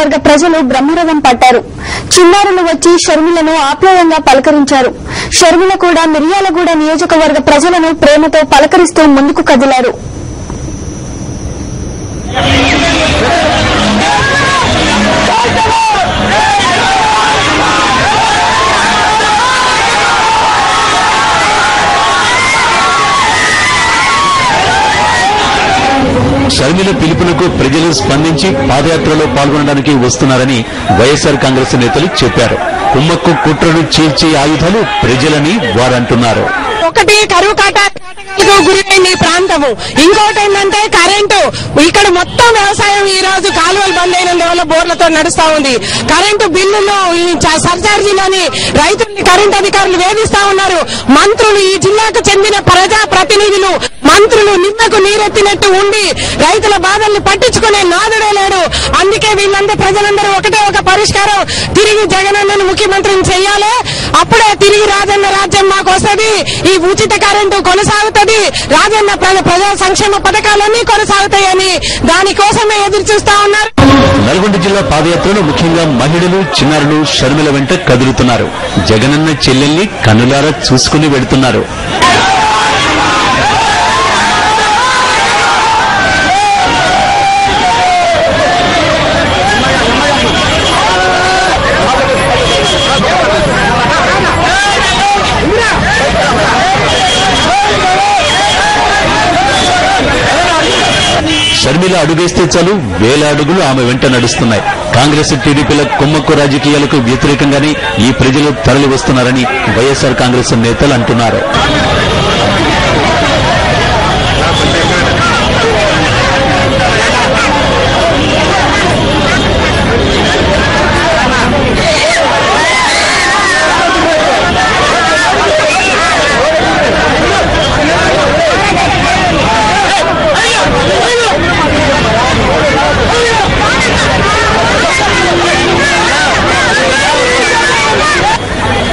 నియోజకవర్గ ప్రజలు బ్రహ్మరథం పట్టారు. చిన్నారులు వచ్చి షర్మిలను ఆప్యాయంగా పలకరించారు. షర్మిల కూడా మిర్యాలగూడ నియోజకవర్గ ప్రజలను ప్రేమతో పలకరిస్తూ ముందుకు కదిలారు. షర్మిల పిలుపునకు ప్రజలు స్పందించి పాదయాత్రలో పాల్గొనడానికి వస్తున్నారని వైఎస్ఆర్ కాంగ్రెస్ నేతలు చెప్పారు. కుమ్మక్కు కుట్రను చీల్చే ఆయుధాలు ప్రజలని వారంటున్నారు. ఒకటి కరువు కాటాలకు గురైన ఈ ప్రాంతము, ఇంకోటి ఏంటంటే కరెంటు. ఇక్కడ మొత్తం వ్యవసాయం ఈ రోజు కాలువలు బంద్ అయినందువల్ల బోర్లతో నడుస్తా ఉంది. కరెంటు బిల్లులు సర్చార్జీలని రైతుల్ని కరెంటు అధికారులు వేధిస్తా ఉన్నారు. మంత్రులు, ఈ జిల్లాకు చెందిన ప్రజా ప్రతినిధులు, మంత్రులు నిమ్మకు నీరెత్తినట్టు ఉండి రైతుల బాధల్ని పట్టించుకునే నాదుడే లేడు. అందుకే వీళ్ళందరూ ప్రజలందరూ ఒకటే ఒక పరిష్కారం, తిరిగి జగనన్నను ముఖ్యమంత్రిని చెయ్యాలి. అప్పుడే తిరిగి రాజన్న రాజ్యం మాకు వస్తుంది. ఈ ఉచిత కరెంటు కొనసాగుతుంది. రాజన్న ప్రజా సంక్షేమ పథకాలన్నీ కొనసాగుతాయని దానికోసమే ఎదురు చూస్తా ఉన్నారు. నల్గొండ జిల్లా పాదయాత్రలో ముఖ్యంగా మహిళలు, చిన్నారులు షర్మిల వెంట కదులుతున్నారు. జగనన్న చెల్లెల్ని కన్నులారా చూసుకుని వెడుతున్నారు. షర్మిల అడుగేస్తే చాలు వేల అడుగులు ఆమె వెంట నడుస్తున్నాయి. కాంగ్రెస్, టీడీపీల కుమ్మక్కు రాజకీయాలకు వ్యతిరేకంగానే ఈ ప్రజలు తరలి వస్తున్నారని వైఎస్ఆర్ కాంగ్రెస్ నేతలు అంటున్నారు.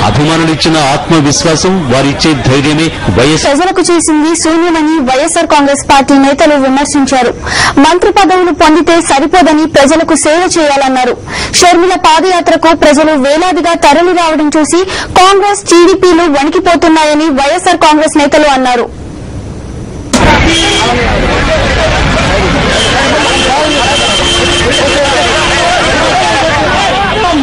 అభిమానులిచ్చిన ఆత్మవిశ్వాసం, వారిచ్చే ధైర్యమే ప్రజలకు చేసింది శూన్యమని వైఎస్ఆర్ కాంగ్రెస్ పార్టీ నేతలు విమర్శించారు. మంత్రి పదవులు పొందితే సరిపోదని ప్రజలకు సేవ చేయాలన్నారు. షర్మిల పాదయాత్రకు ప్రజలు వేలాదిగా తరలి రావడం చూసి కాంగ్రెస్, టీడీపీలు వణికిపోతున్నాయని వైఎస్ఆర్ కాంగ్రెస్ నేతలు అన్నారు.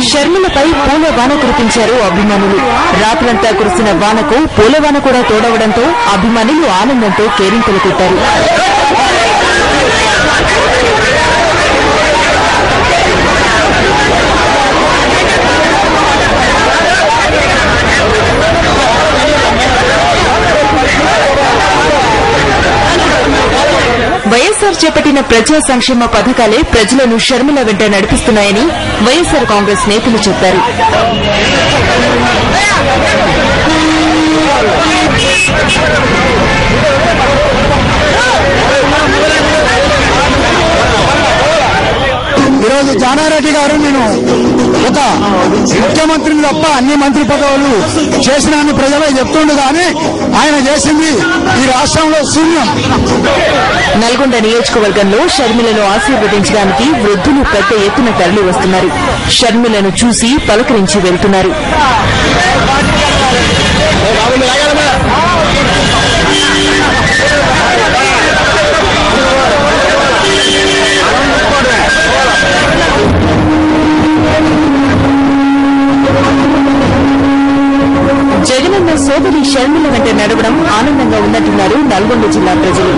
షర్మిలపై పూల వాన కురిపించారు అభిమానులు. రాత్రంతా కురిసిన వానకు పూలవాన కూడా తోడవడంతో అభిమానులు ఆనందంతో కేరింతలు కొట్టారు. వైఎస్ఆర్ చేపట్టిన ప్రజా సంక్షేమ పథకాలే ప్రజలను షర్మిల వెంట నడిపిస్తున్నాయని వైఎస్ఆర్ కాంగ్రెస్ నేతలు చెప్పారు. ఈరోజు జానారెడ్డి గారు నేను ఒక ముఖ్యమంత్రిని తప్ప అన్ని మంత్రి పదవులు చేసిన ప్రజలే చెప్తుండు, కానీ ఆయన చేసింది ఈ రాష్ట్రంలో శూన్యం. నల్గొండ నియోజకవర్గంలో షర్మిలను ఆశీర్వదించడానికి వృద్ధులు పెద్ద ఎత్తున తరలి వస్తున్నారు. షర్మిలను చూసి పలకరించి వెళ్తున్నారు. జగనన్న సోదరి షర్మిల వెంట నడవడం ఆనందంగా ఉన్నట్టున్నారు నల్గొండ జిల్లా ప్రజలు.